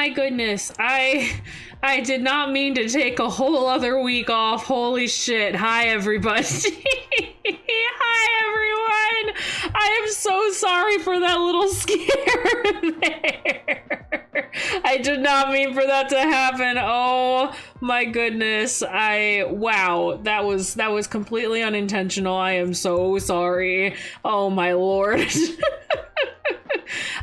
my goodness. I did not mean to take a whole other week off. Holy shit. Hi, everybody. Hi, everyone. I am so sorry for that little scare there. I did not mean for that to happen. Oh my goodness. Wow, that was completely unintentional. I am so sorry. Oh my lord.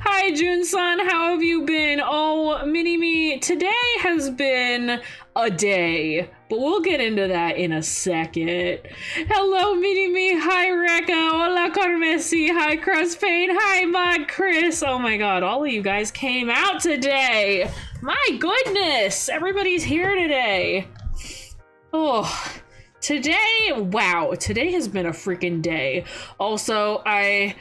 Hi, Jun-san, how have you been? Oh, Mini-Me, today has been a day, but we'll get into that in a second. Hello, Mini-Me. Hi, Rekka. Hola, Carmesi. Hi, Crosspain. Hi, Mod Chris. Oh my god, all of you guys came out today. My goodness, everybody's here today. Oh, today, wow, today has been a freaking day. Also, I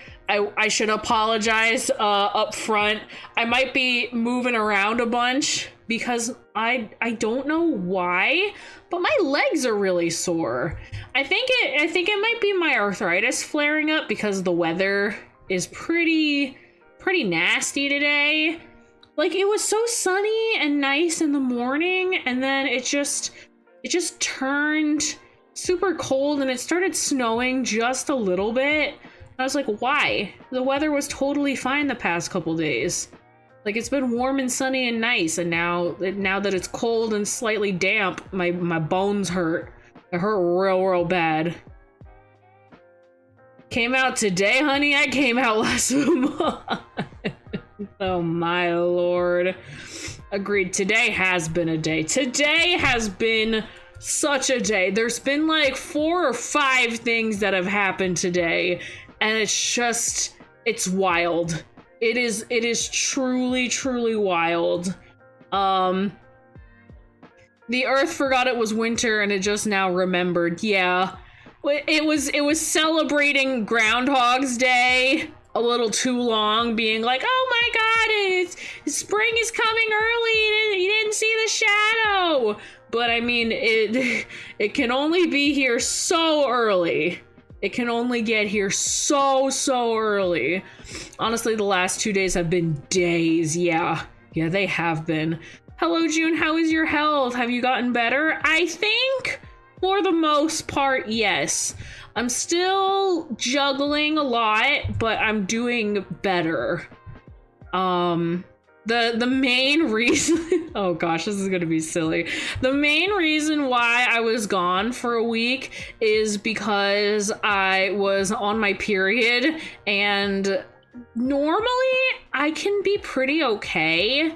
should apologize up front. I might be moving around a bunch because I don't know why, but my legs are really sore. I think it might be my arthritis flaring up because the weather is pretty nasty today. Like, it was so sunny and nice in the morning, and then it just turned super cold and it started snowing just a little bit. I was like, why? The weather was totally fine the past couple days. Like, it's been warm and sunny and nice, and now that it's cold and slightly damp, my bones hurt. It hurt real bad. Came out today, honey? I came out last month. Oh my lord. Agreed. Today has been a day. Today has been such a day. There's been like 4 or 5 things that have happened today. And it's wild. It is truly wild. The earth forgot it was winter and it just now remembered. Yeah. It was celebrating Groundhog's Day a little too long, being like, oh my god, spring is coming early, you didn't see the shadow. But I mean, it can only be here so early. It can only get here so early. Honestly, the last 2 days have been days. Yeah, they have been. Hello, June. How is your health? Have you gotten better? I think for the most part, yes. I'm still juggling a lot, but I'm doing better. The main reason, oh gosh, this is gonna be silly. The main reason why I was gone for a week is because I was on my period, and normally I can be pretty okay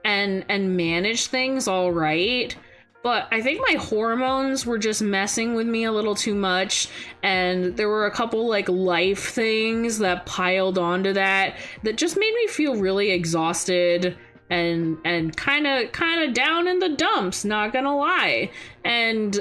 and manage things all right. But I think my hormones were just messing with me a little too much, and there were a couple like life things that piled onto that just made me feel really exhausted and kind of down in the dumps, not gonna lie. And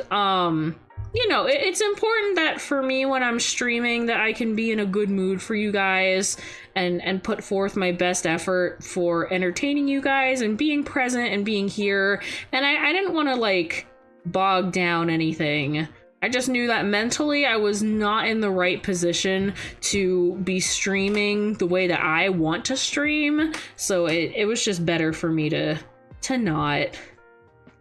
you know, it's important that for me when I'm streaming that I can be in a good mood for you guys and put forth my best effort for entertaining you guys and being present and being here. And I didn't want to like bog down anything. I just knew that mentally I was not in the right position to be streaming the way that I want to stream. So it was just better for me to not.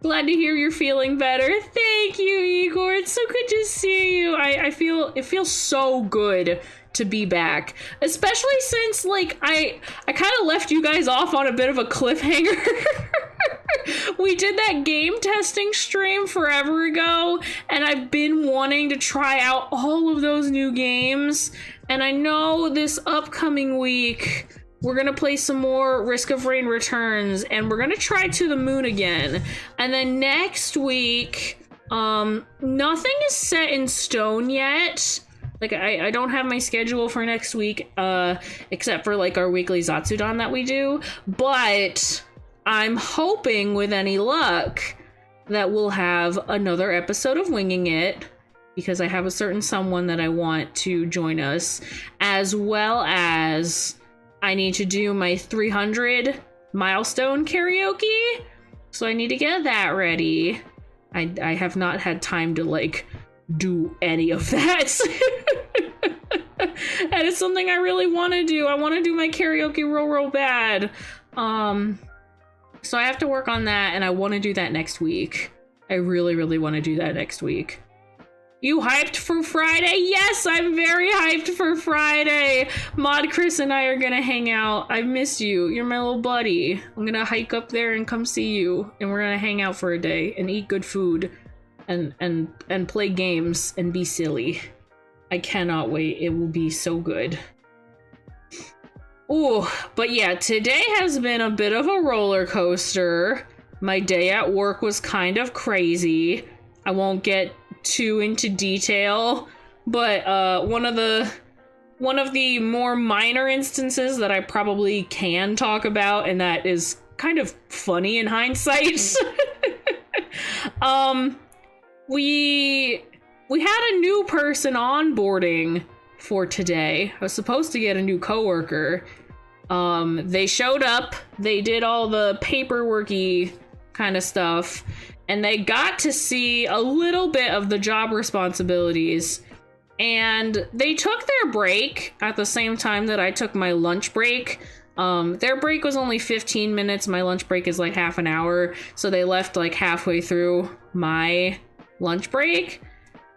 Glad to hear you're feeling better. Thank you, Igor. It's so good to see you. I feel it feels so good to be back, especially since like I kind of left you guys off on a bit of a cliffhanger. We did that game testing stream forever ago, and I've been wanting to try out all of those new games, and I know this upcoming week we're gonna play some more Risk of Rain Returns, and we're gonna try To the Moon again. And then next week, nothing is set in stone yet. Like, I don't have my schedule for next week, except for like our weekly ZATSUDAN that we do. But I'm hoping with any luck that we'll have another episode of Winging It, because I have a certain someone that I want to join us, as well as I need to do my 300 milestone karaoke, so I need to get that ready. I have not had time to like do any of that. And it's something I really want to do. I want to do my karaoke real bad. So I have to work on that, and I want to do that next week. I really, really want to do that next week. You hyped for Friday? Yes, I'm very hyped for Friday. Mod Chris and I are gonna hang out. I miss you. You're my little buddy. I'm gonna hike up there and come see you, and we're gonna hang out for a day and eat good food and play games and be silly. I cannot wait. It will be so good. Oh, but yeah, today has been a bit of a roller coaster. My day at work was kind of crazy. I won't get too into detail, but one of the more minor instances that I probably can talk about, and that is kind of funny in hindsight. We had a new person onboarding for today. I was supposed to get a new coworker. They showed up, they did all the paperworky kind of stuff, and they got to see a little bit of the job responsibilities. And they took their break at the same time that I took my lunch break. Their break was only 15 minutes. My lunch break is like half an hour. So they left like halfway through my lunch break.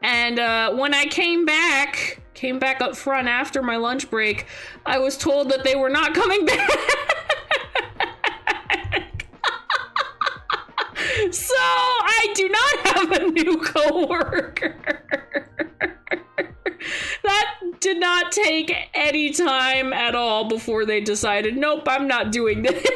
And when I came back up front after my lunch break, I was told that they were not coming back. So I do not have a new coworker. That did not take any time at all before they decided, nope, I'm not doing this.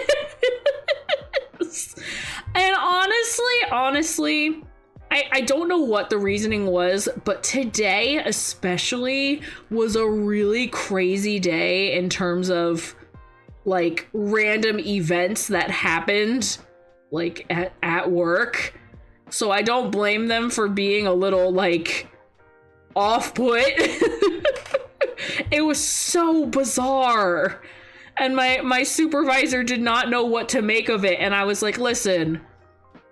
And honestly, I don't know what the reasoning was, but today especially was a really crazy day in terms of like random events that happened like at work. So I don't blame them for being a little like off-put. It was so bizarre. And my supervisor did not know what to make of it. And I was like, listen,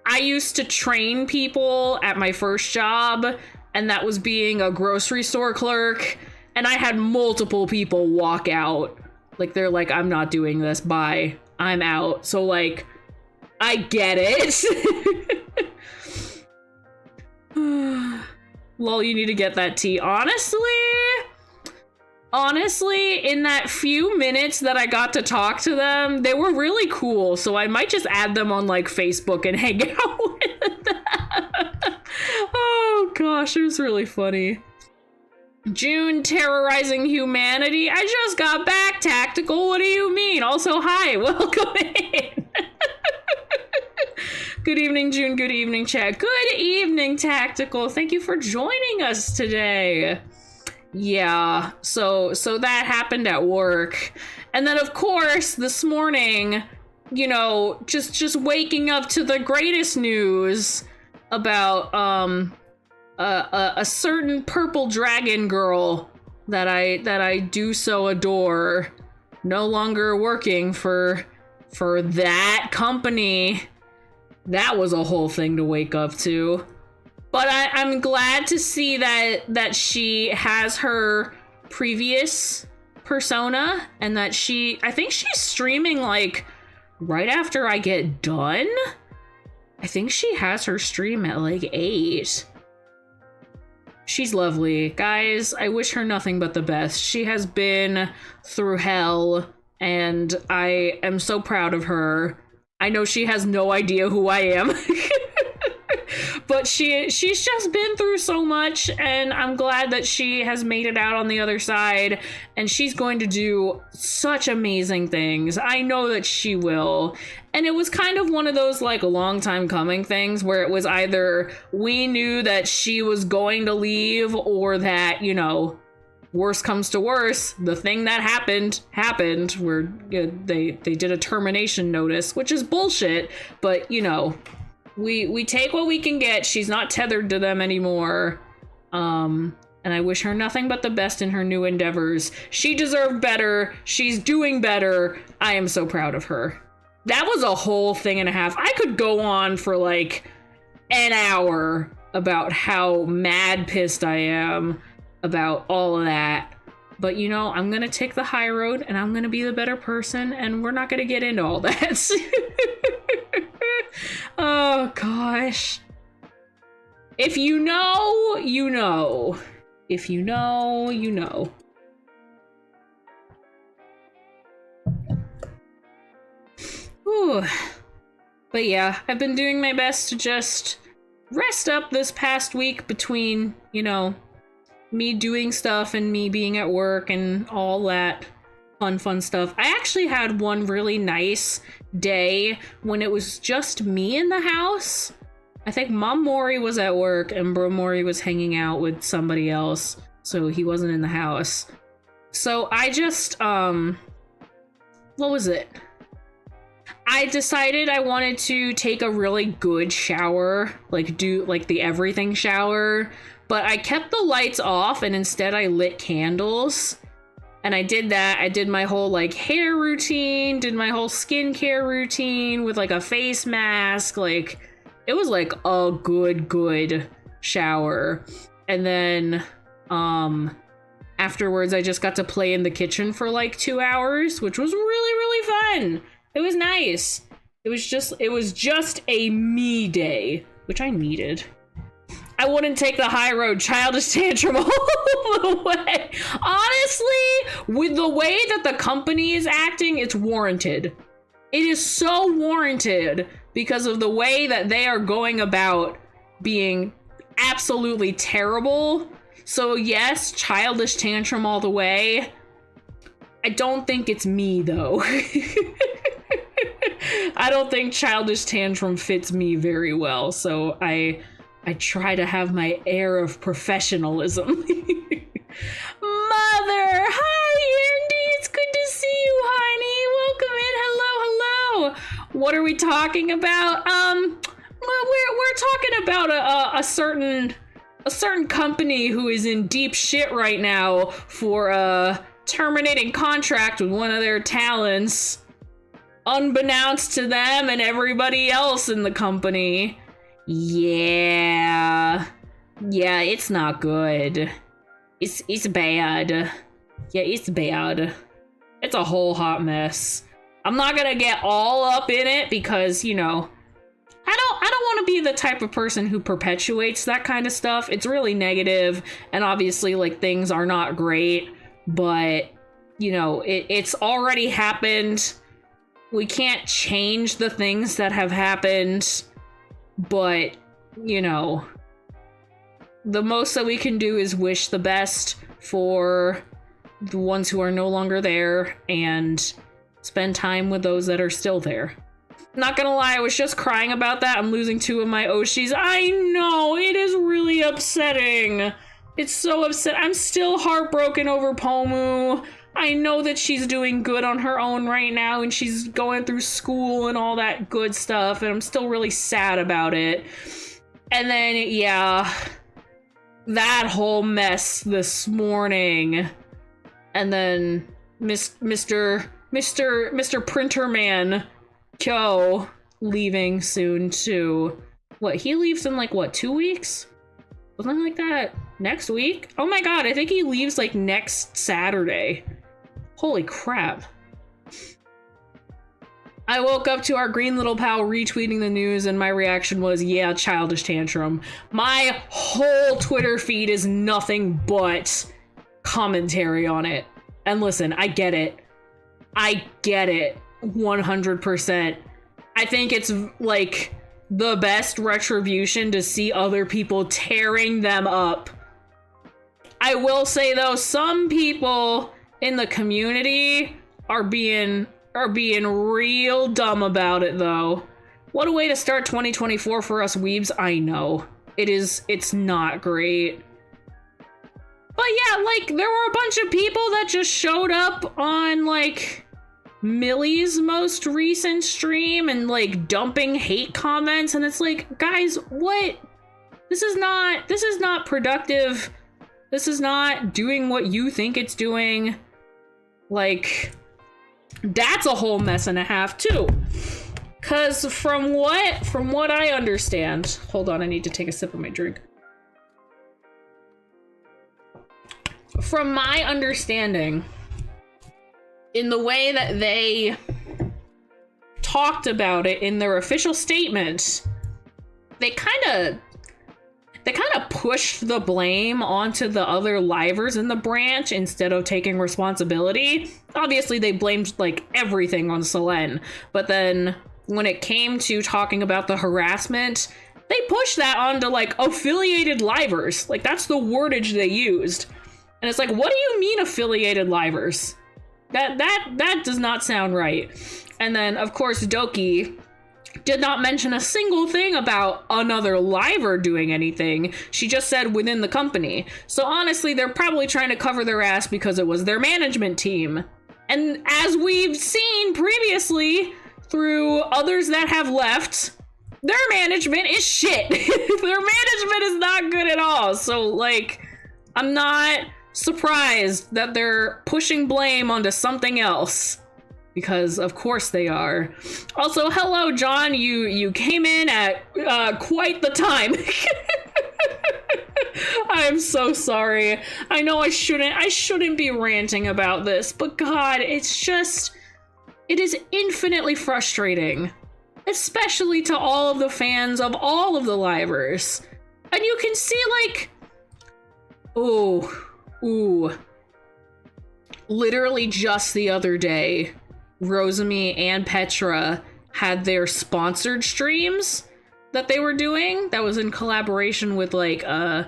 I used to train people at my first job, and that was being a grocery store clerk. And I had multiple people walk out. Like, they're like, I'm not doing this. Bye. I'm out. So, like, I get it. Lol, you need to get that tea. Honestly, in that few minutes that I got to talk to them, they were really cool. So I might just add them on like Facebook and hang out with them. Oh gosh, it was really funny. June terrorizing humanity. I just got back, Tactical. What do you mean? Also, hi, welcome in. Good evening, June. Good evening, chat. Good evening, Tactical. Thank you for joining us today. Yeah, so that happened at work. And then, of course, this morning, you know, just waking up to the greatest news about a certain purple dragon girl that I do so adore, no longer working for that company. That was a whole thing to wake up to. But I'm glad to see that she has her previous persona, and that I think she's streaming like right after I get done. I think she has her stream at like 8. She's lovely. Guys, I wish her nothing but the best. She has been through hell, and I am so proud of her. I know she has no idea who I am. But she's just been through so much, and I'm glad that she has made it out on the other side, and she's going to do such amazing things. I know that she will. And it was kind of one of those like a long time coming things where it was either we knew that she was going to leave, or that, you know, worst comes to worst, the thing that happened where they did a termination notice, which is bullshit, but you know, we take what we can get. She's not tethered to them anymore. And I wish her nothing but the best in her new endeavors. She deserved better. She's doing better. I am so proud of her. That was a whole thing and a half. I could go on for like an hour about how mad pissed I am about all of that. But you know, I'm gonna take the high road, and I'm gonna be the better person, and we're not gonna get into all that. Oh gosh. If you know, you know. If you know, you know. Whew. But yeah, I've been doing my best to just rest up this past week between, you know, me doing stuff and me being at work and all that fun stuff. I actually had one really nice day when it was just me in the house. I think Mom Mori was at work and Bro Mori was hanging out with somebody else, so he wasn't in the house. So I just, what was it? I decided I wanted to take a really good shower, like do like the everything shower, but I kept the lights off and instead I lit candles. And I did that. I did my whole like hair routine, did my whole skincare routine with like a face mask. Like it was like a good shower. And then afterwards I just got to play in the kitchen for like 2 hours, which was really fun. It was nice. It was just a me day, which I needed. I wouldn't take the high road, childish tantrum all the way. Honestly, with the way that the company is acting, it's warranted. It is so warranted because of the way that they are going about being absolutely terrible. So yes, childish tantrum all the way. I don't think it's me though. I don't think childish tantrum fits me very well, so I try to have my air of professionalism. Mother! Hi, Andy! It's good to see you, honey! Welcome in! Hello! What are we talking about? We're talking about a certain company who is in deep shit right now for terminating contract with one of their talents, unbeknownst to them and everybody else in the company. Yeah, it's not good. It's bad. Yeah, it's bad. It's a whole hot mess. I'm not gonna get all up in it because, you know, I don't want to be the type of person who perpetuates that kind of stuff. It's really negative, and obviously, like, things are not great, but, you know, it's already happened. We can't change the things that have happened, but, you know, the most that we can do is wish the best for the ones who are no longer there and spend time with those that are still there. Not gonna lie, I was just crying about that. I'm losing 2 of my Oshis. I know, it is really upsetting. It's so upset. I'm still heartbroken over Pomu. I know that she's doing good on her own right now and she's going through school and all that good stuff, and I'm still really sad about it. And then, yeah, that whole mess this morning. And then Mr. Printer Man Kyo leaving soon too. What, he leaves in like, what, 2 weeks? Something like that. Next week? Oh my god, I think he leaves like next Saturday. Holy crap. I woke up to our green little pal retweeting the news and my reaction was, yeah, childish tantrum. My whole Twitter feed is nothing but commentary on it. And listen, I get it. I get it. 100%. I think it's like the best retribution to see other people tearing them up. I will say though, some people in the community are being real dumb about it though. What a way to start 2024 for us weebs. I know. It's not great. But yeah, like, there were a bunch of people that just showed up on, like, Millie's most recent stream and, like, dumping hate comments, and it's like, guys, what? This is not productive. This is not doing what you think it's doing. Like, that's a whole mess and a half, too. Because from what I understand... Hold on, I need to take a sip of my drink. From my understanding, in the way that they talked about it in their official statement, they kind of pushed the blame onto the other livers in the branch instead of taking responsibility. Obviously, they blamed like everything on Selene, but then when it came to talking about the harassment, they pushed that onto like affiliated livers. Like that's the wordage they used. And it's like, what do you mean affiliated livers? That does not sound right. And then of course Doki did not mention a single thing about another liver doing anything. She just said within the company. So honestly, they're probably trying to cover their ass because it was their management team. And as we've seen previously through others that have left, their management is shit. Their management is not good at all. So like, I'm not surprised that they're pushing blame onto something else. Because of course they are. Also, hello, John. You came in at quite the time. I am so sorry. I know I shouldn't be ranting about this, but God, it is infinitely frustrating, especially to all of the fans of all of the livers. And you can see like, ooh, literally just the other day, Rosemi and Petra had their sponsored streams that they were doing that was in collaboration with like not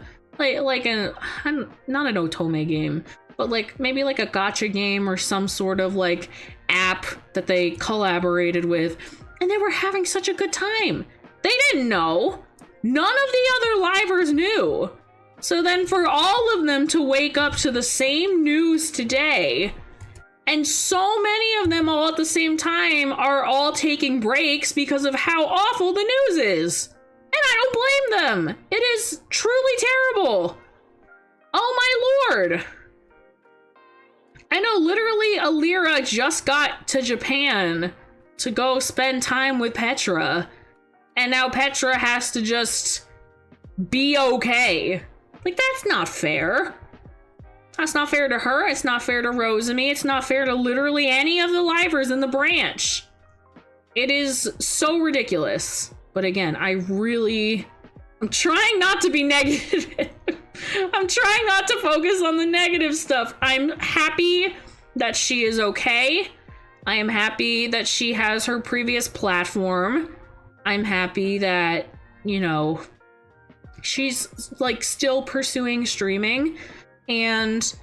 an otome game, but like maybe like a gacha game or some sort of like app that they collaborated with, and they were having such a good time. They didn't know. None of the other livers knew. So then for all of them to wake up to the same news today, and so many of them all at the same time are all taking breaks because of how awful the news is. And I don't blame them. It is truly terrible. Oh my lord. I know literally Alira just got to Japan to go spend time with Petra. And now Petra has to just be okay. Like, that's not fair. That's not fair to her, it's not fair to Rosemi, it's not fair to literally any of the livers in the branch. It is so ridiculous. But again, I'm trying not to be negative. I'm trying not to focus on the negative stuff. I'm happy that she is okay. I am happy that she has her previous platform. I'm happy that, you know, she's like still pursuing streaming. And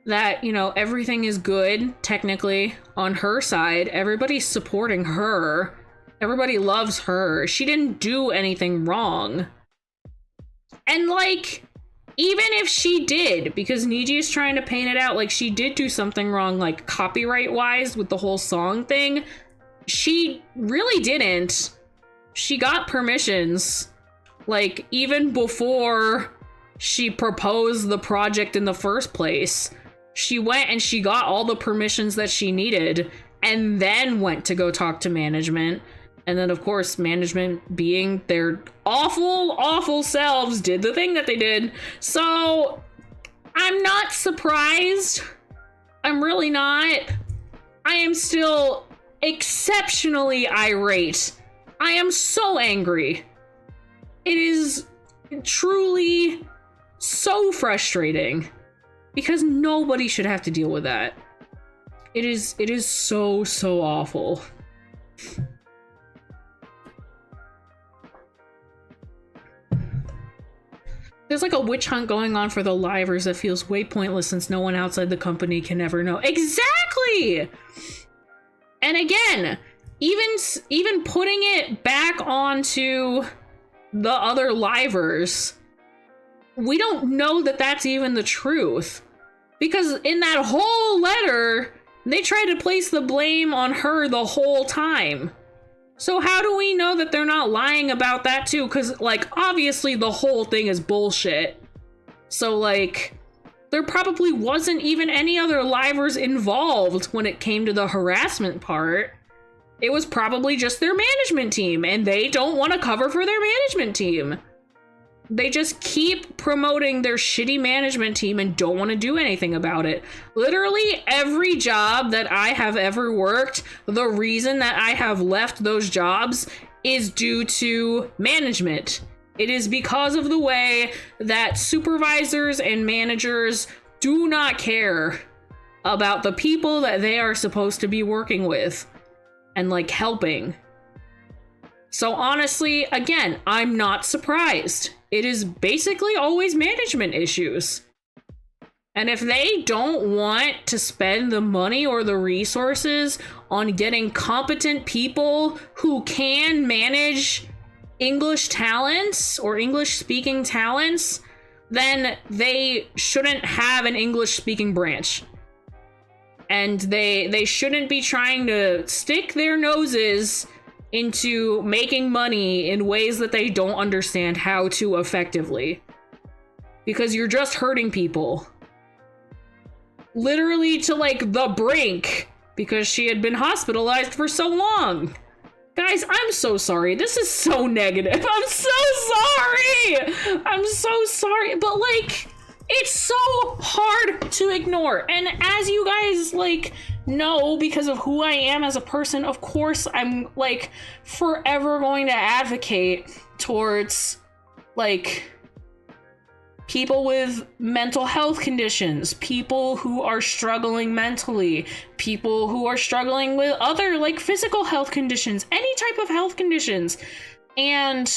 that, you know, everything is good, technically, on her side. Everybody's supporting her. Everybody loves her. She didn't do anything wrong. And, like, even if she did, because Niji is trying to paint it out like she did do something wrong, like, copyright-wise with the whole song thing, she really didn't. She got permissions, like, even before she proposed the project in the first place. She went and she got all the permissions that she needed and then went to go talk to management. And then of course management, being their awful selves, did the thing that they did. So I'm not surprised. I'm really not. I am still exceptionally irate. I am so angry. It is truly so frustrating because nobody should have to deal with that. It is so awful. There's like a witch hunt going on for the livers that feels way pointless since no one outside the company can ever know. Exactly! And again, even putting it back onto the other livers, we don't know that that's even the truth. Because in that whole letter, they tried to place the blame on her the whole time. So how do we know that they're not lying about that too? Because, like, obviously the whole thing is bullshit. So, like, there probably wasn't even any other livers involved when it came to the harassment part. It was probably just their management team, and they don't want to cover for their management team. They just keep promoting their shitty management team and don't want to do anything about it. Literally every job that I have ever worked, the reason that I have left those jobs is due to management. It is because of the way that supervisors and managers do not care about the people that they are supposed to be working with and like helping. So honestly, again, I'm not surprised. It is basically always management issues. And if they don't want to spend the money or the resources on getting competent people who can manage English talents or English speaking talents, then they shouldn't have an English speaking branch. And they shouldn't be trying to stick their noses into making money in ways that they don't understand how to effectively. Because you're just hurting people. Literally to like the brink, because she had been hospitalized for so long. Guys, I'm so sorry. This is so negative. I'm so sorry. I'm so sorry. But like, it's so hard to ignore. And as you guys like know, because of who I am as a person, of course, I'm like forever going to advocate towards like people with mental health conditions, people who are struggling mentally, people who are struggling with other like physical health conditions, any type of health conditions. And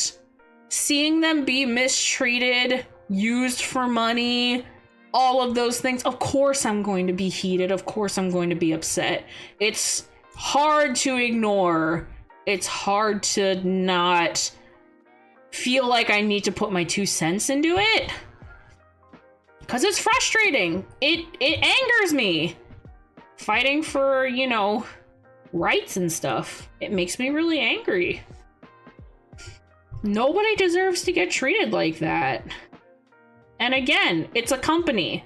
seeing them be mistreated, used for money, all of those things, of course I'm going to be heated, of course I'm going to be upset. It's hard to ignore. It's hard to not feel like I need to put my 2 cents into it. Because it's frustrating. It angers me. Fighting for, you know, rights and stuff. It makes me really angry. Nobody deserves to get treated like that. And again, it's a company.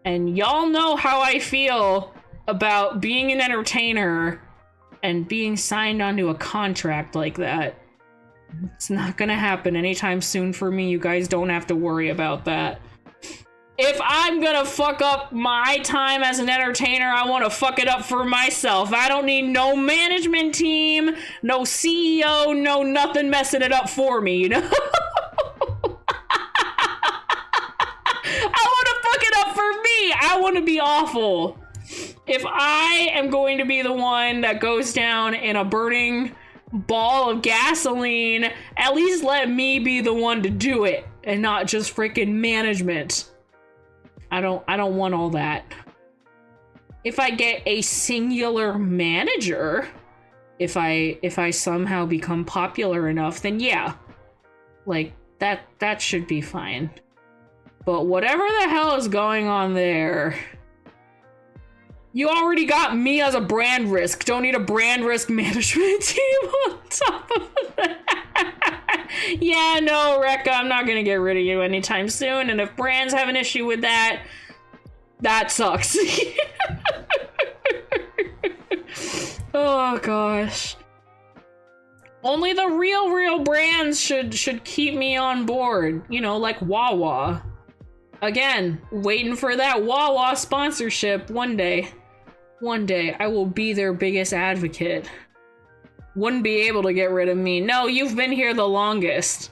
And y'all know how I feel about being an entertainer and being signed onto a contract like that. It's not gonna happen anytime soon for me. You guys don't have to worry about that. If I'm gonna fuck up my time as an entertainer, I want to fuck it up for myself. I don't need no management team, no CEO, no nothing messing it up for me, you know? I want to fuck it up for me. I want to be awful. If I am going to be the one that goes down in a burning ball of gasoline, at least let me be the one to do it and not just freaking management. I don't want all that. If I get a singular manager, if I somehow become popular enough, then yeah. Like that should be fine. But whatever the hell is going on there, you already got me as a brand risk. Don't need a brand risk management team on top of that. Yeah, no, Rekka, I'm not gonna get rid of you anytime soon. And if brands have an issue with that, that sucks. Oh gosh. Only the real brands should keep me on board. You know, like Wawa. Again, waiting for that Wawa sponsorship one day. One day, I will be their biggest advocate. Wouldn't be able to get rid of me. No, you've been here the longest.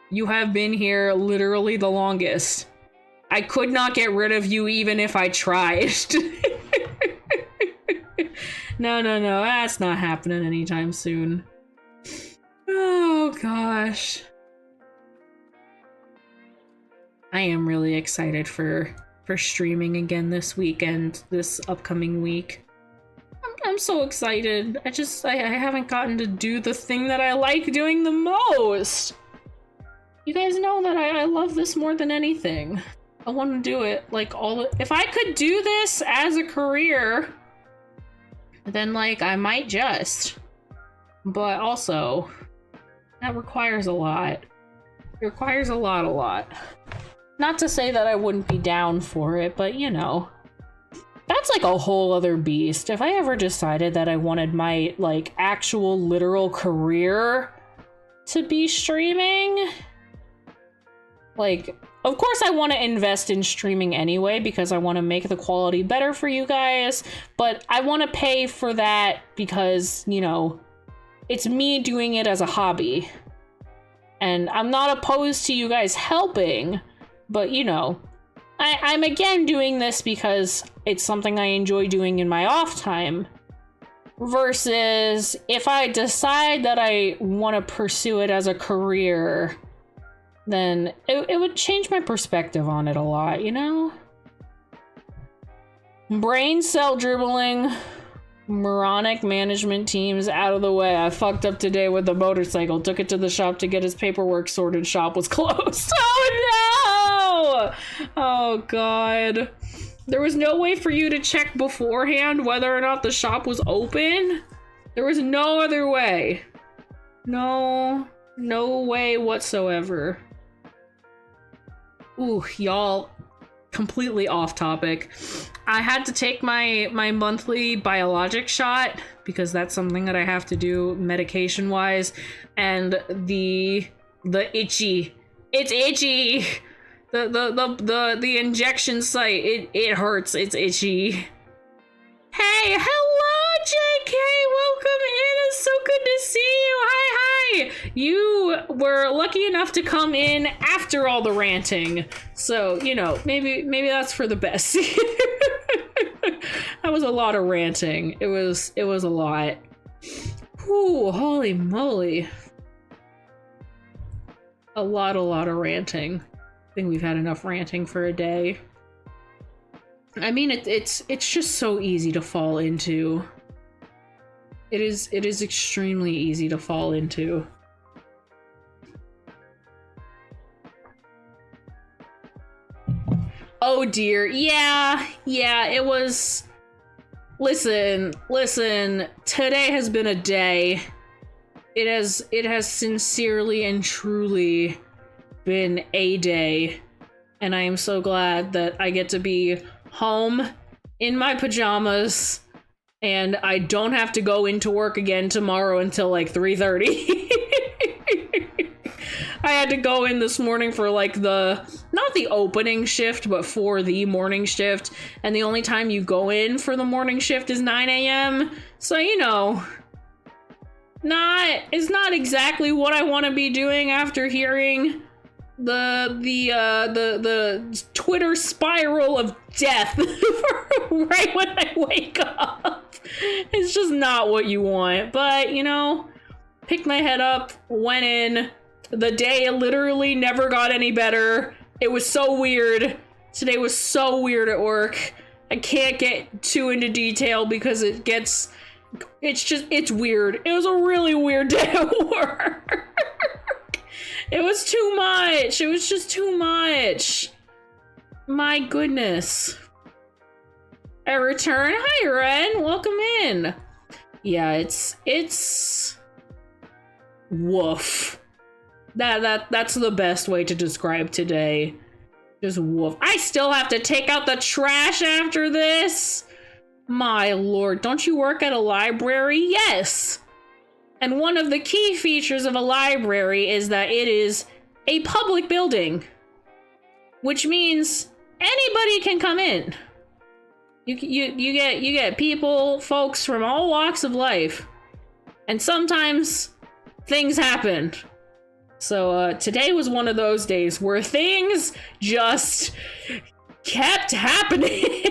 You have been here literally the longest. I could not get rid of you even if I tried. No, that's not happening anytime soon. Oh gosh. I am really excited for streaming again this weekend, this upcoming week. I'm so excited. I haven't gotten to do the thing that I like doing the most. You guys know that I love this more than anything. I want to do it like if I could do this as a career, then like I might just. But also, that requires a lot. It requires a lot. Not to say that I wouldn't be down for it, but you know. That's like a whole other beast. If I ever decided that I wanted my like actual literal career to be streaming, like, of course I want to invest in streaming anyway because I want to make the quality better for you guys, but I want to pay for that because, you know, it's me doing it as a hobby. And I'm not opposed to you guys helping, but you know, I'm again doing this because it's something I enjoy doing in my off time. Versus if I decide that I want to pursue it as a career, then it would change my perspective on it a lot, you know? Brain cell dribbling, moronic management teams out of the way. I fucked up today with the motorcycle, took it to the shop to get his paperwork sorted, shop was closed. Oh no! Oh god. There was no way for you to check beforehand whether or not the shop was open? There was no other way. No way whatsoever. Ooh, y'all, completely off topic. I had to take my monthly biologic shot because that's something that I have to do medication wise, and the itchy. It's itchy. The injection site, it hurts, it's itchy. Hey, hello JK, welcome in, it's so good to see you, hi. You were lucky enough to come in after all the ranting, so, you know, maybe that's for the best. That was a lot of ranting, it was a lot. Ooh, holy moly. A lot of ranting. I think we've had enough ranting for a day. I mean, it's just so easy to fall into. It is extremely easy to fall into. Oh dear, yeah, it was. Listen, today has been a day. It has sincerely and truly been a day, and I am so glad that I get to be home in my pajamas and I don't have to go into work again tomorrow until like 3:30. I had to go in this morning for like not the opening shift, but for the morning shift, and the only time you go in for the morning shift is 9 a.m. So, you know, it's not exactly what I want to be doing after hearing the Twitter spiral of death right when I wake up. It's just not what you want, but you know, picked my head up, went in. The day literally never got any better. It was so weird. Today was so weird at work. I can't get too into detail because it's weird. It was a really weird day at work. It was too much. It was just too much. My goodness. I return. Hi, Ren. Welcome in. Yeah, it's woof. That's the best way to describe today. Just woof. I still have to take out the trash after this. My lord, don't you work at a library? Yes. And one of the key features of a library is that it is a public building, which means anybody can come in. You get people, folks from all walks of life, and sometimes things happen. So today was one of those days where things just kept happening.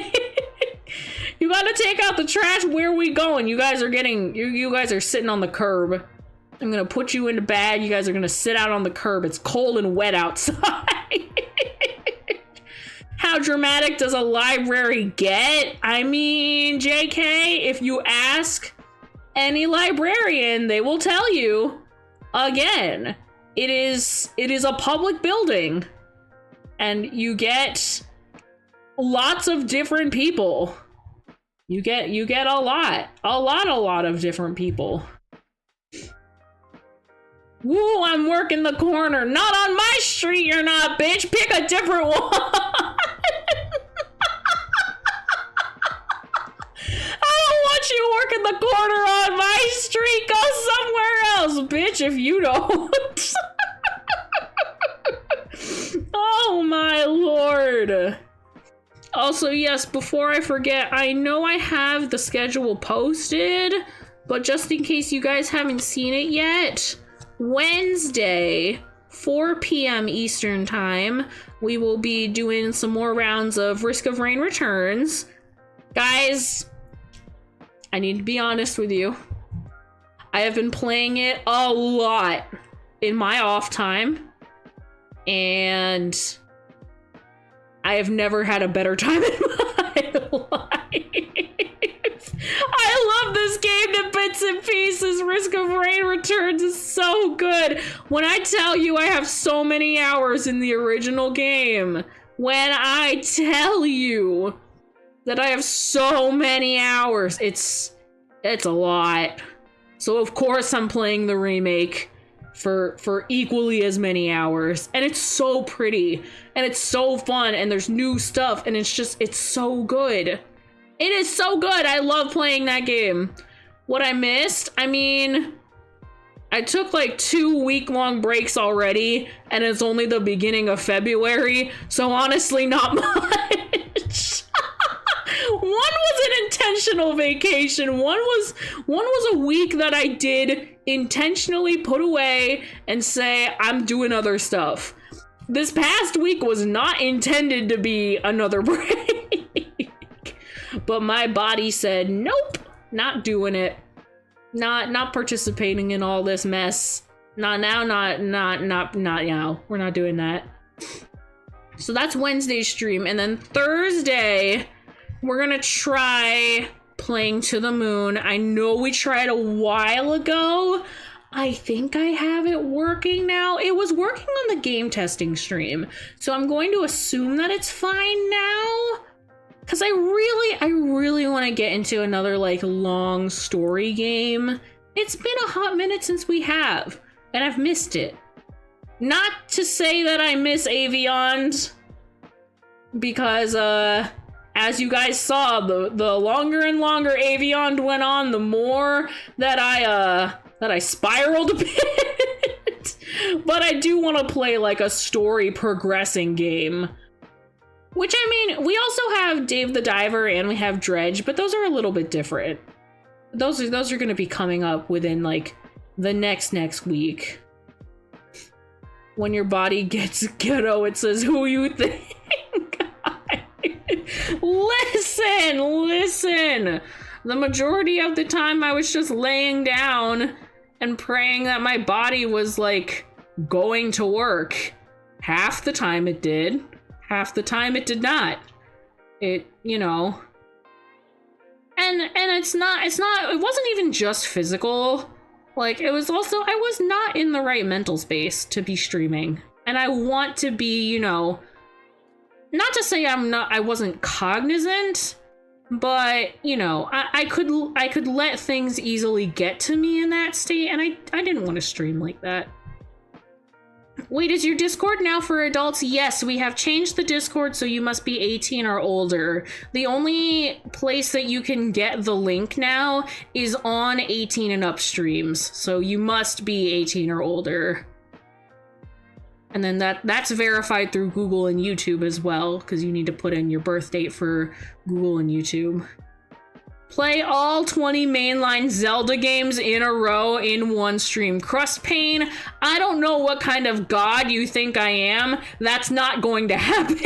You gotta take out the trash. Where are we going? You guys are you guys are sitting on the curb. I'm gonna put you in the bag. You guys are gonna sit out on the curb. It's cold and wet outside. How dramatic does a library get? I mean, JK, if you ask any librarian, they will tell you, again, it is a public building, and you get lots of different people. You get a lot of different people. Woo, I'm working the corner. Not on my street, you're not, bitch. Pick a different one. I don't want you working the corner on my street. Go somewhere else, bitch, if you don't. Oh my lord. Also, yes, before I forget, I know I have the schedule posted, but just in case you guys haven't seen it yet, Wednesday, 4 p.m. Eastern time, we will be doing some more rounds of Risk of Rain Returns. Guys, I need to be honest with you. I have been playing it a lot in my off time, and I have never had a better time in my life. I love this game to bits and pieces. Risk of Rain Returns is so good. When I tell you I have so many hours in the original game, when I tell you that I have so many hours, it's a lot. So of course I'm playing the remake for equally as many hours, and it's so pretty and it's so fun and there's new stuff and it's so good. It is so good. I love playing that game. What I missed, I mean, I took like 2 week-long breaks already, and it's only the beginning of February, so honestly not much. One was an intentional vacation. One was a week that I did intentionally put away and say, I'm doing other stuff. This past week was not intended to be another break. But my body said, nope, not doing it. Not participating in all this mess. Not now, not now. We're not doing that. So that's Wednesday's stream. And then Thursday, we're gonna try playing To the Moon. I know we tried a while ago. I think I have it working now. It was working on the game testing stream, so I'm going to assume that it's fine now. Cause I really want to get into another like long story game. It's been a hot minute since we have, and I've missed it. Not to say that I miss Aviond, because as you guys saw, the longer and longer Aviond went on, the more that I spiraled a bit. But I do want to play like a story progressing game. Which, I mean, we also have Dave the Diver and we have Dredge, but those are a little bit different. Those are going to be coming up within like the next week. When your body gets ghetto, it says, who you think? Listen. The majority of the time I was just laying down and praying that my body was like going to work. Half the time it did. Half the time it did not. It, you know. And it wasn't even just physical. Like, it was also, I was not in the right mental space to be streaming. And I want to be, you know, not to say I wasn't cognizant, but, you know, I could let things easily get to me in that state, and I didn't want to stream like that. Wait, is your Discord now for adults? Yes, we have changed the Discord, so you must be 18 or older. The only place that you can get the link now is on 18 and up streams, so you must be 18 or older. And then that's verified through Google and YouTube as well, because you need to put in your birth date for Google and YouTube. Play all 20 mainline Zelda games in a row in one stream. Crust Pain, I don't know what kind of god you think I am. That's not going to happen.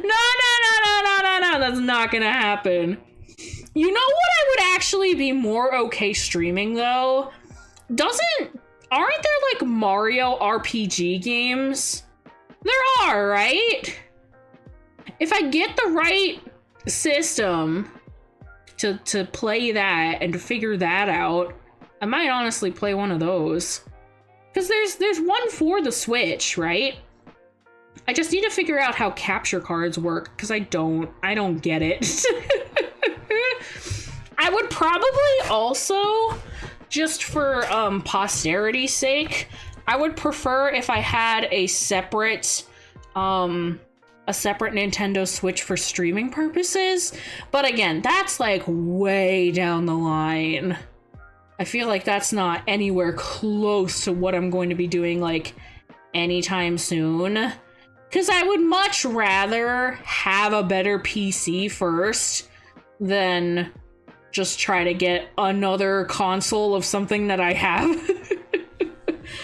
No, that's not gonna happen. You know what I would actually be more okay streaming though? Aren't there like Mario RPG games? There are, right? If I get the right system to play that and to figure that out, I might honestly play one of those. Because there's one for the Switch, right? I just need to figure out how capture cards work, because I don't get it. I would probably also, just for posterity's sake, I would prefer if I had a separate Nintendo Switch for streaming purposes. But again, that's like way down the line. I feel like that's not anywhere close to what I'm going to be doing like anytime soon. Because I would much rather have a better PC first than just try to get another console of something that I have.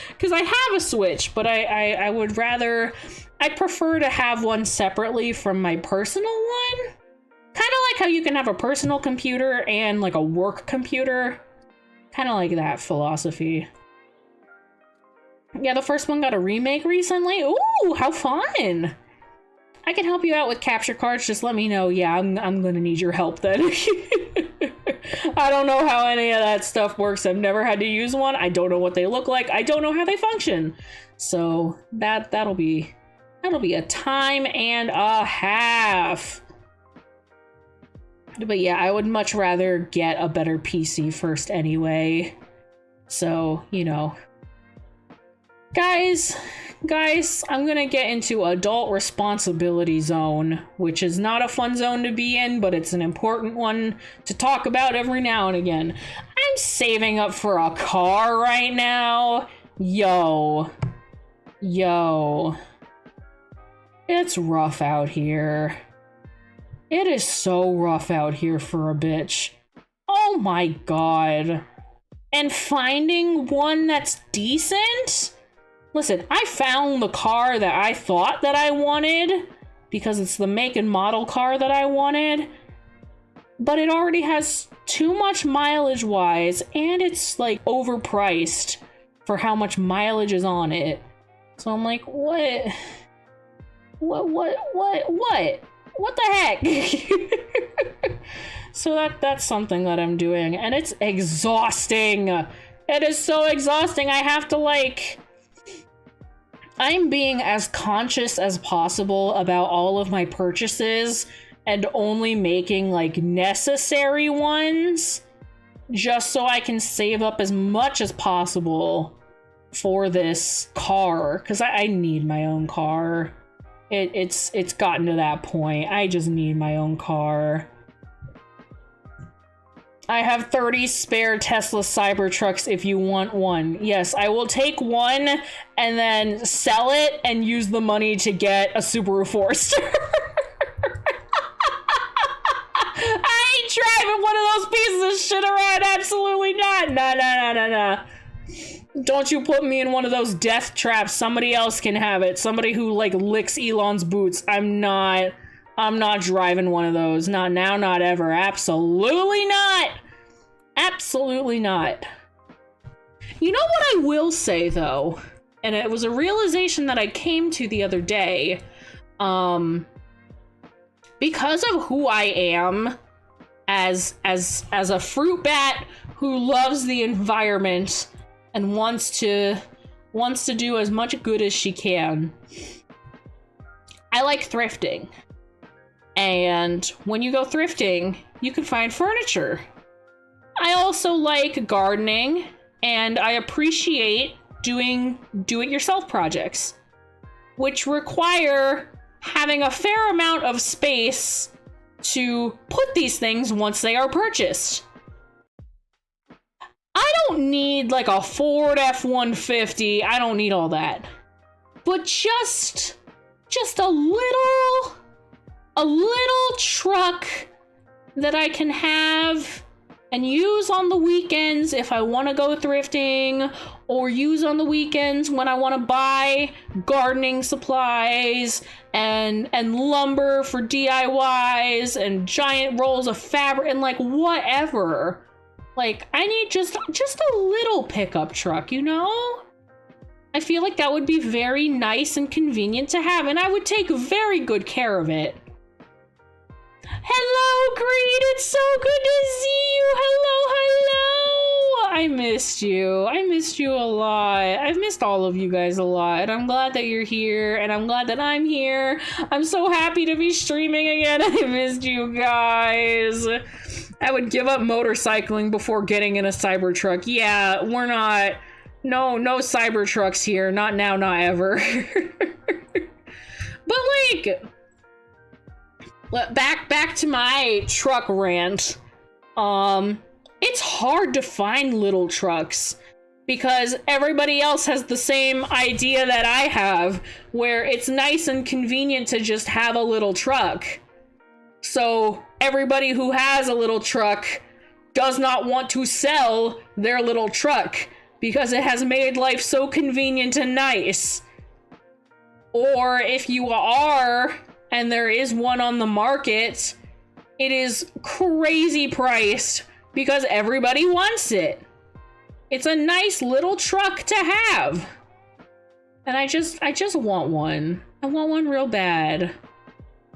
Because I have a Switch, but I would rather, I'd prefer to have one separately from my personal one. Kind of like how you can have a personal computer and like a work computer. Kind of like that philosophy. Yeah, the first one got a remake recently. Ooh, how fun! I can help you out with capture cards, just let me know. Yeah, I'm gonna need your help then. I don't know how any of that stuff works. I've never had to use one. I don't know what they look like. I don't know how they function. So that'll be a time and a half. But yeah, I would much rather get a better PC first anyway. So, you know. Guys, I'm gonna get into adult responsibility zone, which is not a fun zone to be in, but it's an important one to talk about every now and again. I'm saving up for a car right now. Yo. It's rough out here. It is so rough out here for a bitch. Oh my god. And finding one that's decent? Listen, I found the car that I thought that I wanted because it's the make and model car that I wanted, but it already has too much mileage wise and it's like overpriced for how much mileage is on it. So I'm like, what the heck? So that's something that I'm doing, and it's exhausting. It is so exhausting. I have to I'm being as conscious as possible about all of my purchases and only making like necessary ones just so I can save up as much as possible for this car, because I need my own car. It's gotten to that point. I just need my own car. I have 30 spare Tesla Cybertrucks if you want one. Yes, I will take one and then sell it and use the money to get a Subaru Forester. I ain't driving one of those pieces of shit around. Absolutely not. No. Don't you put me in one of those death traps. Somebody else can have it. Somebody who like licks Elon's boots. I'm not driving one of those. Not now, not ever. Absolutely not. Absolutely not. You know what I will say though, and it was a realization that I came to the other day, because of who I am as a fruit bat who loves the environment and wants to do as much good as she can. I like thrifting. And when you go thrifting, you can find furniture. I also like gardening, and I appreciate doing do-it-yourself projects, which require having a fair amount of space to put these things once they are purchased. I don't need like a Ford F-150. I don't need all that. But just a little truck that I can have and use on the weekends if I want to go thrifting, or use on the weekends when I want to buy gardening supplies and lumber for DIYs and giant rolls of fabric and like whatever. Like, I need just a little pickup truck, you know? I feel like that would be very nice and convenient to have, and I would take very good care of it. Hello, Greed! It's so good to see you! Hello! I missed you. I missed you a lot. I've missed all of you guys a lot, and I'm glad that you're here, and I'm glad that I'm here. I'm so happy to be streaming again. I missed you guys. I would give up motorcycling before getting in a Cybertruck. Yeah, we're not... No Cybertrucks here. Not now, not ever. But like... Back to my truck rant. It's hard to find little trucks because everybody else has the same idea that I have, where it's nice and convenient to just have a little truck. So everybody who has a little truck does not want to sell their little truck because it has made life so convenient and nice. Or if you are, and there is one on the market, it is crazy priced because everybody wants it. It's a nice little truck to have. And I just want one. I want one real bad.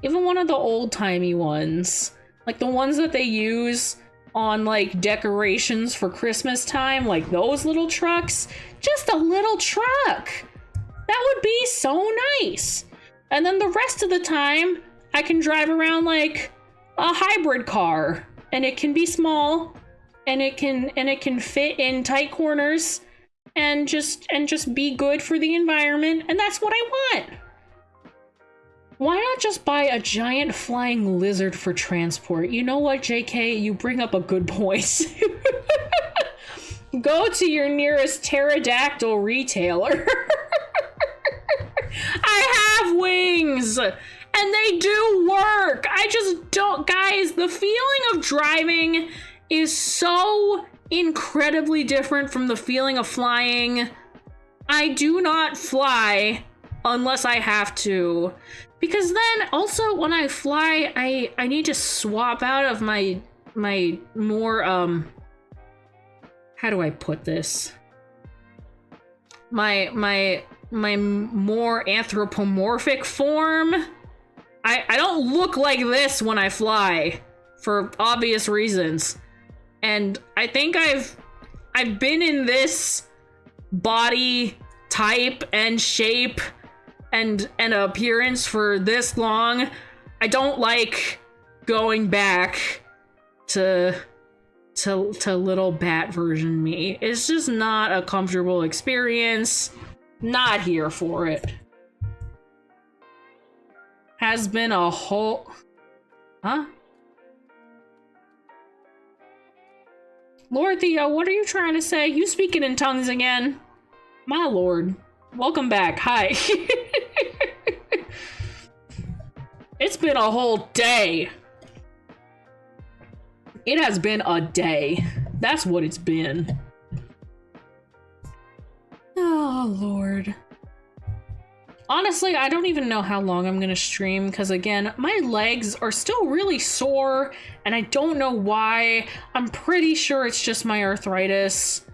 Even one of the old-timey ones. Like the ones that they use on like decorations for Christmas time, like those little trucks. Just a little truck. That would be so nice. And then the rest of the time, I can drive around like a hybrid car, and it can be small, and it can fit in tight corners, and just be good for the environment, and that's what I want. Why not just buy a giant flying lizard for transport? You know what, JK? You bring up a good point. Go to your nearest pterodactyl retailer. I have wings, and they do work. I just don't, guys, the feeling of driving is so incredibly different from the feeling of flying. I do not fly unless I have to, because then also when I fly, I need to swap out of my more, how do I put this? My more anthropomorphic form. I don't look like this when I fly for obvious reasons. And I think I've been in this body type and shape and appearance for this long. I don't like going back to little bat version me. It's just not a comfortable experience. Not here for it. Has been a whole... Huh? Lord Theo, what are you trying to say? You speaking in tongues again? My lord. Welcome back. Hi. It's been a whole day. It has been a day. That's what it's been. Oh, Lord. Honestly, I don't even know how long I'm gonna stream, because again, my legs are still really sore, and I don't know why. I'm pretty sure it's just my arthritis,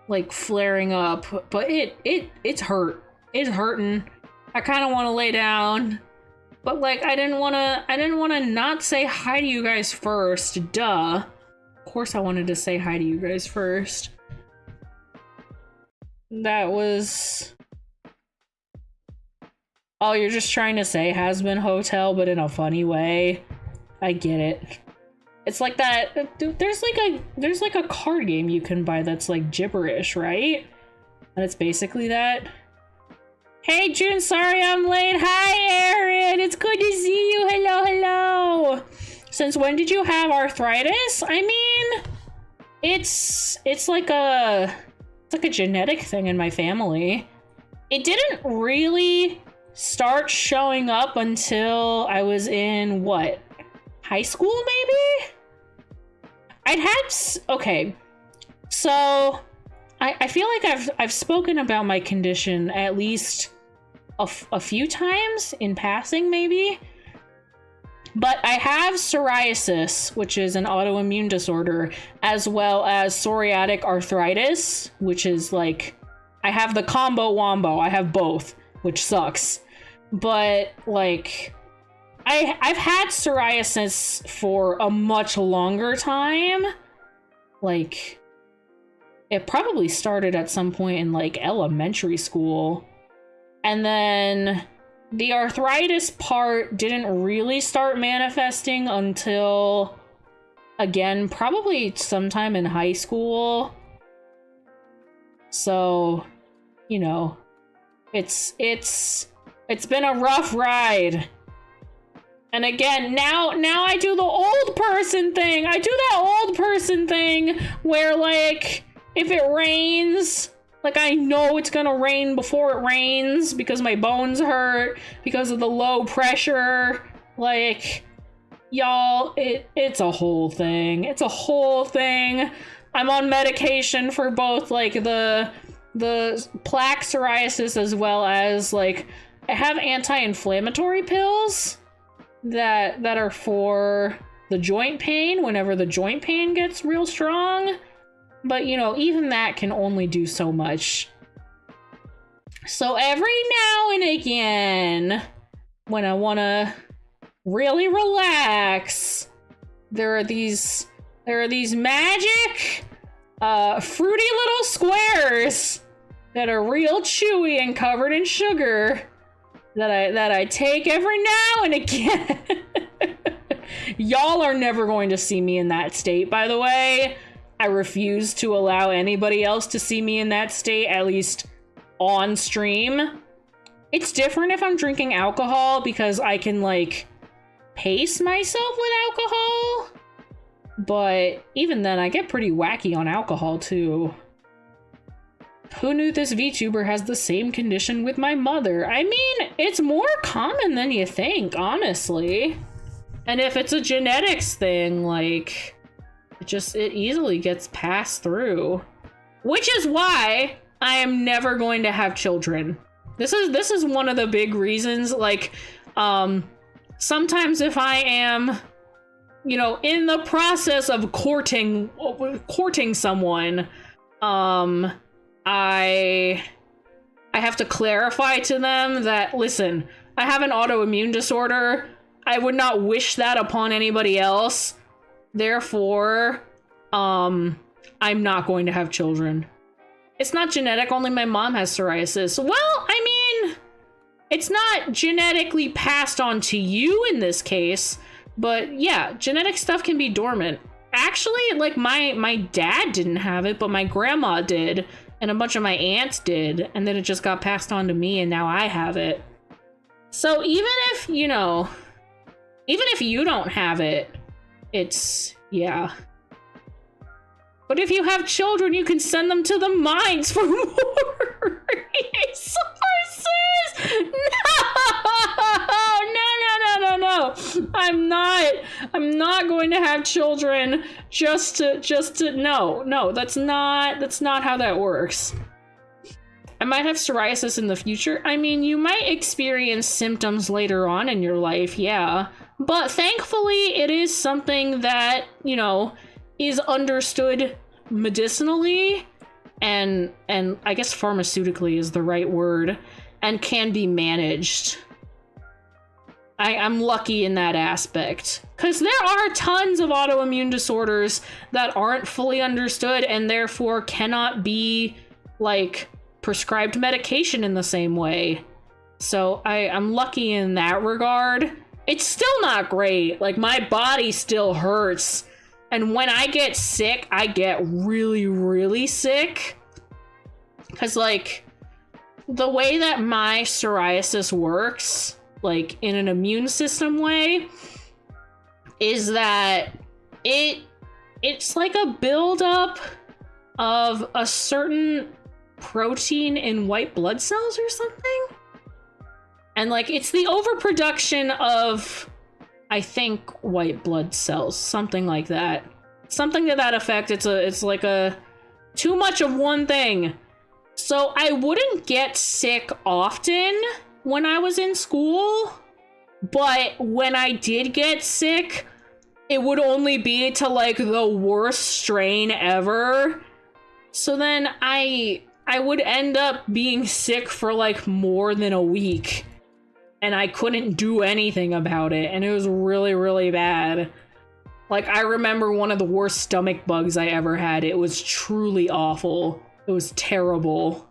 like, flaring up, but it's hurt. It's hurting. I kind of want to lay down, but like, I didn't want to not say hi to you guys first. Duh. Of course I wanted to say hi to you guys first. That was... Oh, you're just trying to say has been hotel, but in a funny way. I get it. It's like that. There's like a card game you can buy that's like gibberish, right? And it's basically that. Hey June, sorry I'm late. Hi Aaron, it's good to see you. Hello, hello. Since when did you have arthritis? I mean, it's like a genetic thing in my family. It didn't really start showing up until I was in, what, high school maybe? Okay, so I feel like I've spoken about my condition at least a few times in passing maybe, but I have psoriasis, which is an autoimmune disorder, as well as psoriatic arthritis, which is like, I have the combo wombo, I have both, which sucks. But like, I've had psoriasis for a much longer time. Like, it probably started at some point in like elementary school. And then the arthritis part didn't really start manifesting until, again, probably sometime in high school. So, you know, it's been a rough ride. And again, now I do the old person thing. I do that old person thing where, like, if it rains, like, I know it's gonna rain before it rains because my bones hurt because of the low pressure. Like, Y'all, it's a whole thing. It's a whole thing. I'm on medication for both like the plaque psoriasis as well as like I have anti-inflammatory pills that are for the joint pain whenever the joint pain gets real strong. But you know, even that can only do so much. So every now and again, when I want to really relax, there are these magic fruity little squares that are real chewy and covered in sugar that I take every now and again. Y'all are never going to see me in that state, by the way. I refuse to allow anybody else to see me in that state, at least on stream. It's different if I'm drinking alcohol because I can like pace myself with alcohol, but even then I get pretty wacky on alcohol too. Who knew this VTuber has the same condition with my mother? I mean, it's more common than you think, honestly. And if it's a genetics thing, like, it easily gets passed through. Which is why I am never going to have children. This is one of the big reasons, like, sometimes if I am, you know, in the process of courting someone, I have to clarify to them that, listen, I have an autoimmune disorder. I would not wish that upon anybody else. Therefore, I'm not going to have children. It's not genetic, only my mom has psoriasis. Well, I mean, it's not genetically passed on to you in this case, but yeah, genetic stuff can be dormant. Actually, like my dad didn't have it, but my grandma did, and a bunch of my aunts did, and then it just got passed on to me, and now I have it. So even if, you know, even if you don't have it, it's, yeah. But if you have children, you can send them to the mines for more resources. No. I'm not going to have children just to no, that's not how that works. I might have psoriasis in the future. I mean, you might experience symptoms later on in your life, yeah. But thankfully, it is something that, you know, is understood medicinally and I guess pharmaceutically is the right word, and can be managed. I'm lucky in that aspect, because there are tons of autoimmune disorders that aren't fully understood and therefore cannot be like prescribed medication in the same way. So I'm lucky in that regard. It's still not great. Like, my body still hurts. And when I get sick, I get really, really sick. Because, like, the way that my psoriasis works, like, in an immune system way, is that it's like a buildup of a certain protein in white blood cells or something. And, like, it's the overproduction of, I think, white blood cells, something like that. Something to that effect. It's like a too much of one thing. So I wouldn't get sick often when I was in school, but when I did get sick, it would only be to like the worst strain ever. So then I would end up being sick for like more than a week. And I couldn't do anything about it, and it was really, really bad. Like, I remember one of the worst stomach bugs I ever had. It was truly awful. It was terrible.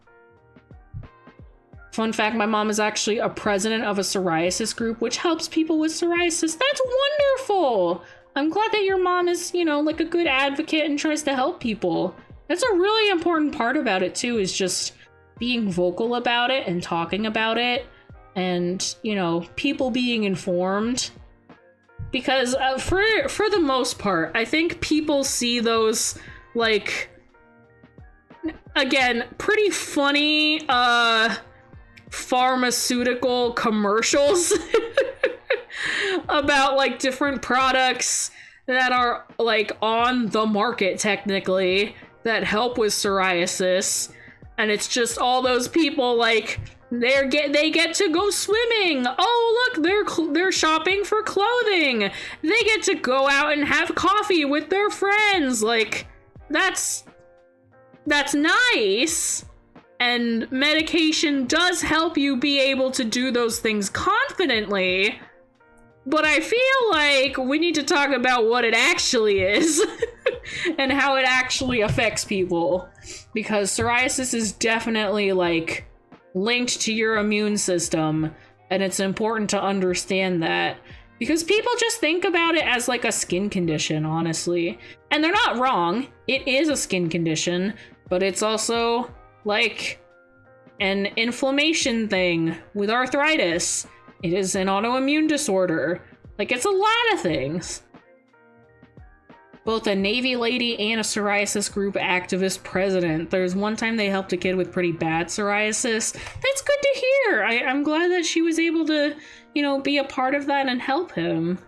Fun fact, my mom is actually a president of a psoriasis group, which helps people with psoriasis. That's wonderful! I'm glad that your mom is, you know, like a good advocate and tries to help people. That's a really important part about it, too, is just being vocal about it and talking about it. And, you know, people being informed. Because for the most part, I think people see those, like, again, pretty funny pharmaceutical commercials about like different products that are like on the market technically that help with psoriasis, and it's just all those people like they get to go swimming. Oh look, they're shopping for clothing. They get to go out and have coffee with their friends. Like that's nice. And medication does help you be able to do those things confidently. But I feel like we need to talk about what it actually is and how it actually affects people. Because psoriasis is definitely like linked to your immune system, and it's important to understand that. Because people just think about it as like a skin condition, honestly. And they're not wrong. It is a skin condition, but it's also like an inflammation thing with arthritis. It is an autoimmune disorder. Like, it's a lot of things. Both a Navy lady and a psoriasis group activist president. There's one time they helped a kid with pretty bad psoriasis. That's good to hear. I'm glad that she was able to, you know, be a part of that and help him.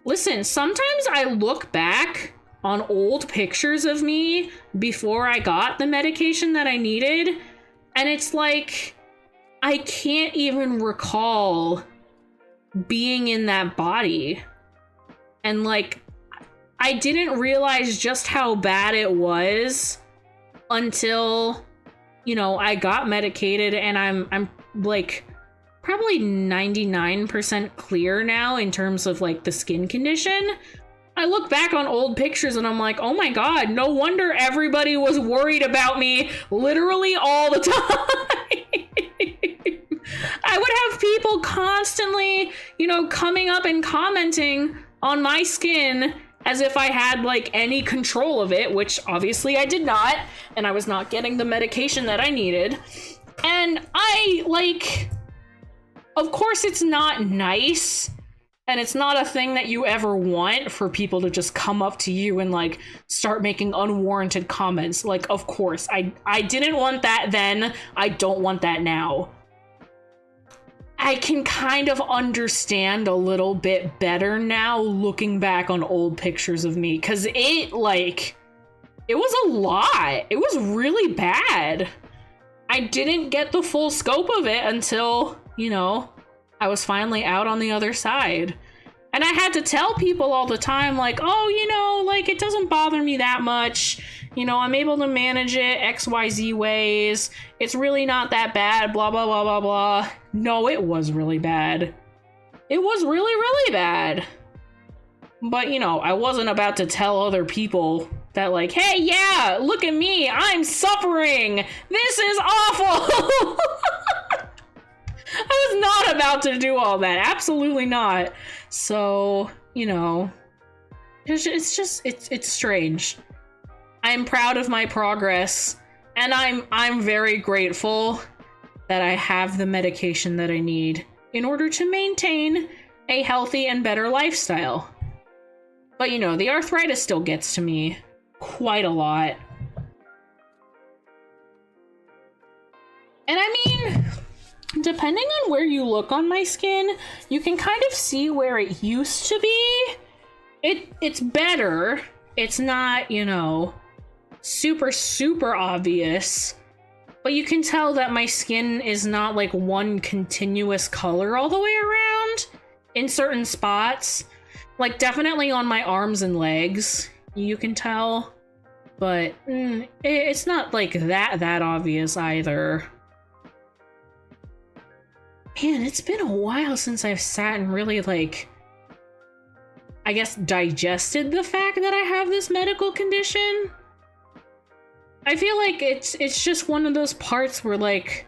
Listen, sometimes I look back on old pictures of me before I got the medication that I needed, and it's like, I can't even recall being in that body. And like, I didn't realize just how bad it was until, you know, I got medicated, and I'm like probably 99% clear now in terms of like the skin condition. I look back on old pictures and I'm like, oh my god, no wonder everybody was worried about me literally all the time. I would have people constantly, you know, coming up and commenting on my skin as if I had like any control of it, which obviously I did not, and I was not getting the medication that I needed. And I like, of course it's not nice, and it's not a thing that you ever want for people to just come up to you and like start making unwarranted comments. Like, of course, I didn't want that then. I don't want that now. I can kind of understand a little bit better now looking back on old pictures of me, because it was a lot. It was really bad. I didn't get the full scope of it until, you know, I was finally out on the other side. And I had to tell people all the time, like, oh, you know, like, it doesn't bother me that much. You know, I'm able to manage it XYZ ways. It's really not that bad, blah, blah, blah, blah, blah. No, it was really bad. It was really, really bad. But, you know, I wasn't about to tell other people that, like, hey, yeah, look at me. I'm suffering. This is awful. I was not about to do all that. Absolutely not. So, you know, it's strange. I'm proud of my progress, and I'm very grateful that I have the medication that I need in order to maintain a healthy and better lifestyle. But, you know, the arthritis still gets to me quite a lot. And I mean, depending on where you look on my skin, you can kind of see where it used to be. It's better. It's not, you know, super, super obvious. But you can tell that my skin is not like one continuous color all the way around in certain spots. Like, definitely on my arms and legs, you can tell. But it's not like that obvious either. Man, it's been a while since I've sat and really, like, I guess, digested the fact that I have this medical condition. I feel like it's just one of those parts where, like,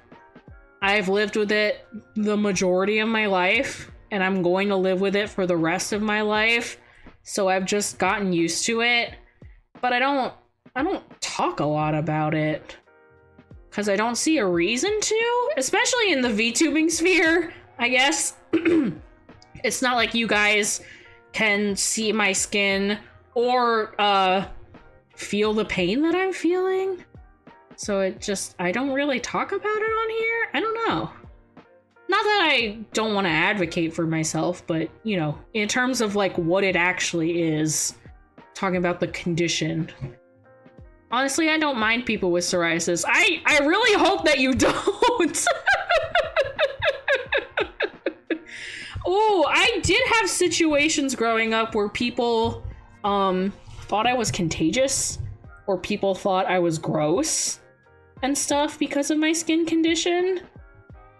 I've lived with it the majority of my life, and I'm going to live with it for the rest of my life, so I've just gotten used to it. But I don't talk a lot about it, because I don't see a reason to, especially in the VTubing sphere, I guess. It's not like you guys can see my skin or feel the pain that I'm feeling. So I don't really talk about it on here. I don't know. Not that I don't want to advocate for myself, but, you know, in terms of like what it actually is, talking about the condition. Honestly, I don't mind people with psoriasis. I really hope that you don't. Oh, I did have situations growing up where people thought I was contagious, or people thought I was gross and stuff because of my skin condition.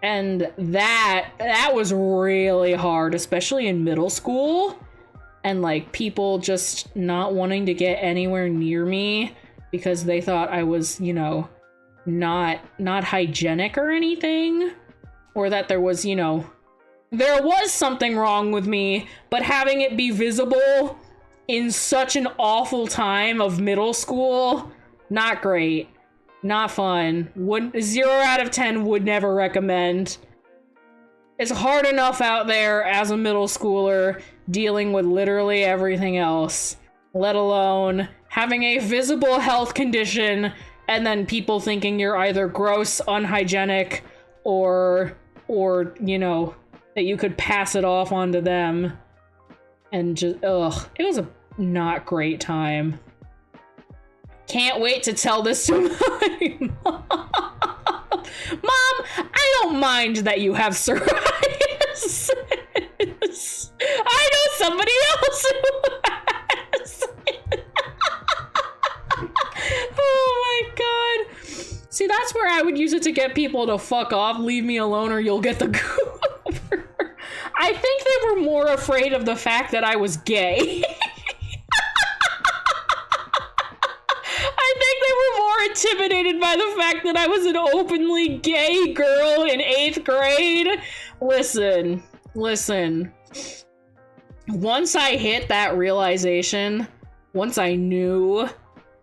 And that was really hard, especially in middle school, and like people just not wanting to get anywhere near me because they thought I was, you know, not hygienic or anything, or that there was, you know, there was something wrong with me, but having it be visible in such an awful time of middle school, not great. Not fun. 0 out of 10 would never recommend. It's hard enough out there as a middle schooler dealing with literally everything else, let alone having a visible health condition and then people thinking you're either gross, unhygienic, or you know, that you could pass it off onto them. And just, it was a not great time. Can't wait to tell this to my mom. Mom, I don't mind that you have psoriasis. I know somebody else who has it. Oh my god. See, that's where I would use it to get people to fuck off, leave me alone, or you'll get the goober. I think they were more afraid of the fact that I was gay. Intimidated by the fact that I was an openly gay girl in 8th grade. Listen. Once I hit that realization, once I knew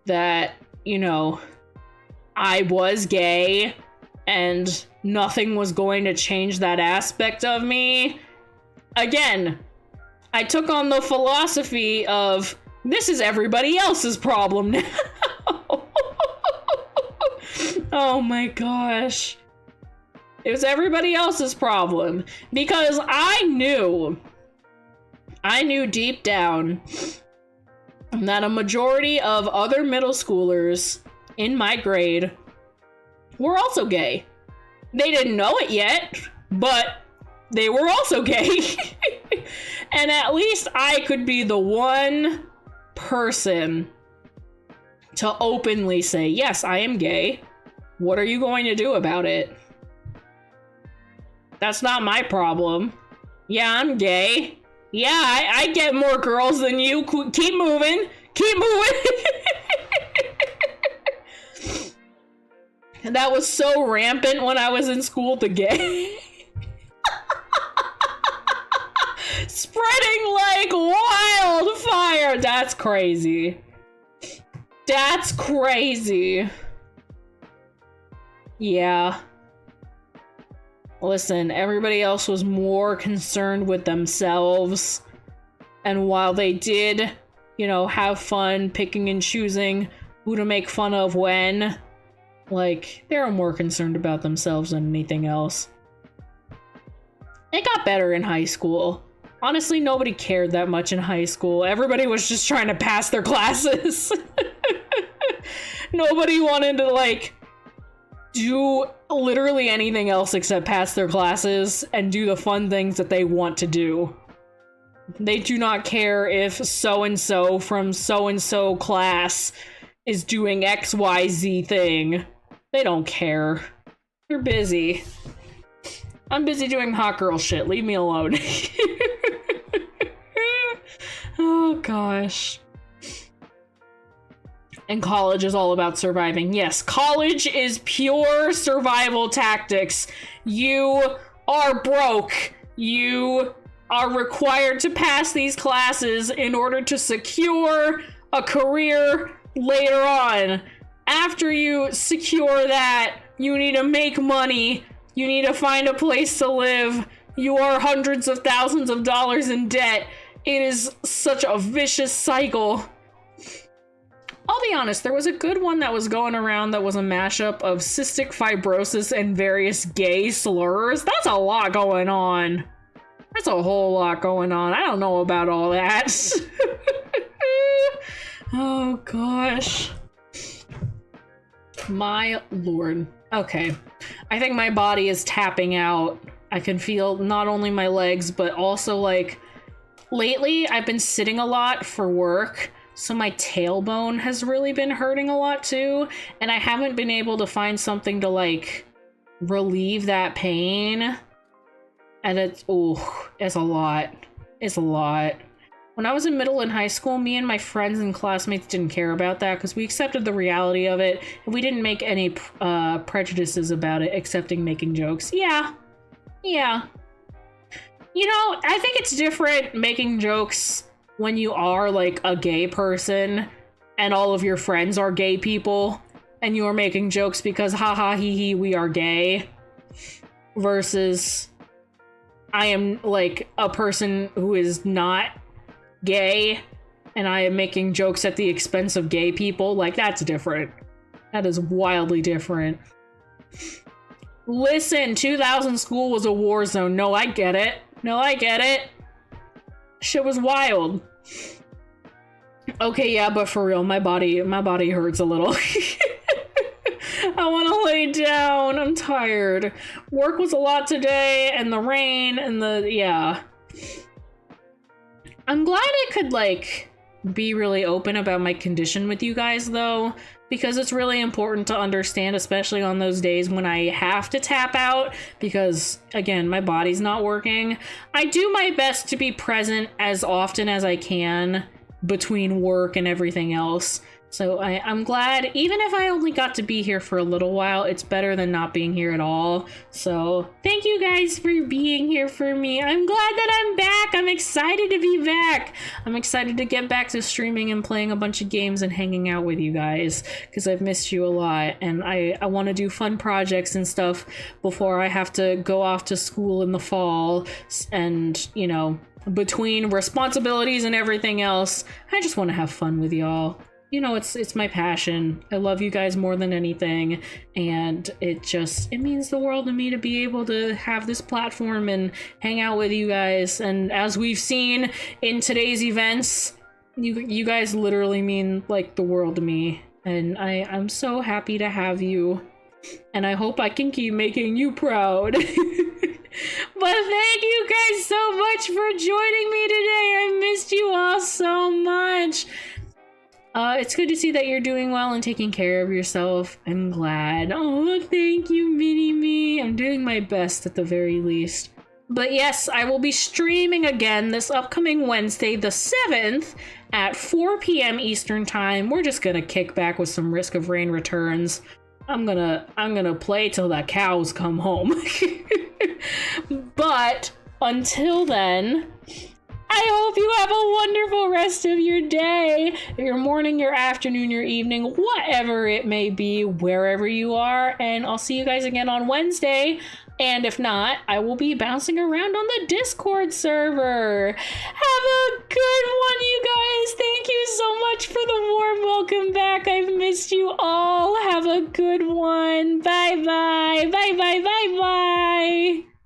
that, you know, I was gay and nothing was going to change that aspect of me, again, I took on the philosophy of, this is everybody else's problem now. Oh my gosh. It was everybody else's problem, because I knew deep down that a majority of other middle schoolers in my grade were also gay. They didn't know it yet, but they were also gay. And at least I could be the one person to openly say, yes, I am gay. What are you going to do about it? That's not my problem. Yeah, I'm gay. Yeah, I get more girls than you. Keep moving. Keep moving. And that was so rampant when I was in school, the gay. Spreading like wildfire. That's crazy. That's crazy. Yeah. Listen, everybody else was more concerned with themselves. And while they did, you know, have fun picking and choosing who to make fun of when, like, they were more concerned about themselves than anything else. It got better in high school. Honestly, nobody cared that much in high school. Everybody was just trying to pass their classes. Nobody wanted to, like, do literally anything else except pass their classes and do the fun things that they want to do. They do not care if so-and-so from so-and-so class is doing XYZ thing. They don't care. They're busy. I'm busy doing hot girl shit. Leave me alone. Oh, gosh. And college is all about surviving. Yes, college is pure survival tactics. You are broke. You are required to pass these classes in order to secure a career later on. After you secure that, you need to make money. You need to find a place to live. You are hundreds of thousands of dollars in debt. It is such a vicious cycle. I'll be honest, there was a good one that was going around that was a mashup of cystic fibrosis and various gay slurs. That's a lot going on. That's a whole lot going on. I don't know about all that. Oh gosh. My lord. Okay. I think my body is tapping out. I can feel not only my legs, but also like lately I've been sitting a lot for work. So my tailbone has really been hurting a lot too. And I haven't been able to find something to like relieve that pain. And it's a lot. It's a lot. When I was in middle and high school, me and my friends and classmates didn't care about that because we accepted the reality of it. And we didn't make any prejudices about it, excepting making jokes. Yeah. Yeah. You know, I think it's different making jokes when you are like a gay person and all of your friends are gay people and you are making jokes because haha hee hee we are gay, versus I am like a person who is not gay and I am making jokes at the expense of gay people. Like, that's different. That is wildly different. Listen, 2000 school was a war zone. No, I get it. No, I get it. Shit was wild. Okay, yeah, but for real, my body hurts a little. I want to lay down. I'm tired. Work was a lot today, and the rain, and yeah. I'm glad I could, like, be really open about my condition with you guys, though, because it's really important to understand, especially on those days when I have to tap out, because, again, my body's not working. I do my best to be present as often as I can between work and everything else. So I'm glad, even if I only got to be here for a little while, it's better than not being here at all. So thank you guys for being here for me. I'm glad that I'm back. I'm excited to be back. I'm excited to get back to streaming and playing a bunch of games and hanging out with you guys, because I've missed you a lot. And I want to do fun projects and stuff before I have to go off to school in the fall. And, you know, between responsibilities and everything else, I just want to have fun with y'all. You know, it's my passion. I love you guys more than anything, and it means the world to me to be able to have this platform and hang out with you guys. And as we've seen in today's events, you guys literally mean like the world to me, and I'm so happy to have you, and I hope I can keep making you proud. But thank you guys so much for joining me today. I missed you all so much. It's good to see that you're doing well and taking care of yourself. I'm glad. Oh, thank you, Mini-Me. I'm doing my best at the very least. But yes, I will be streaming again this upcoming Wednesday, the 7th, at 4 p.m. Eastern Time. We're just gonna kick back with some Risk of Rain Returns. I'm gonna play till the cows come home. But until then, I hope you have a wonderful rest of your day, your morning, your afternoon, your evening, whatever it may be, wherever you are. And I'll see you guys again on Wednesday. And if not, I will be bouncing around on the Discord server. Have a good one, you guys. Thank you so much for the warm welcome back. I've missed you all. Have a good one. Bye-bye. Bye-bye. Bye-bye.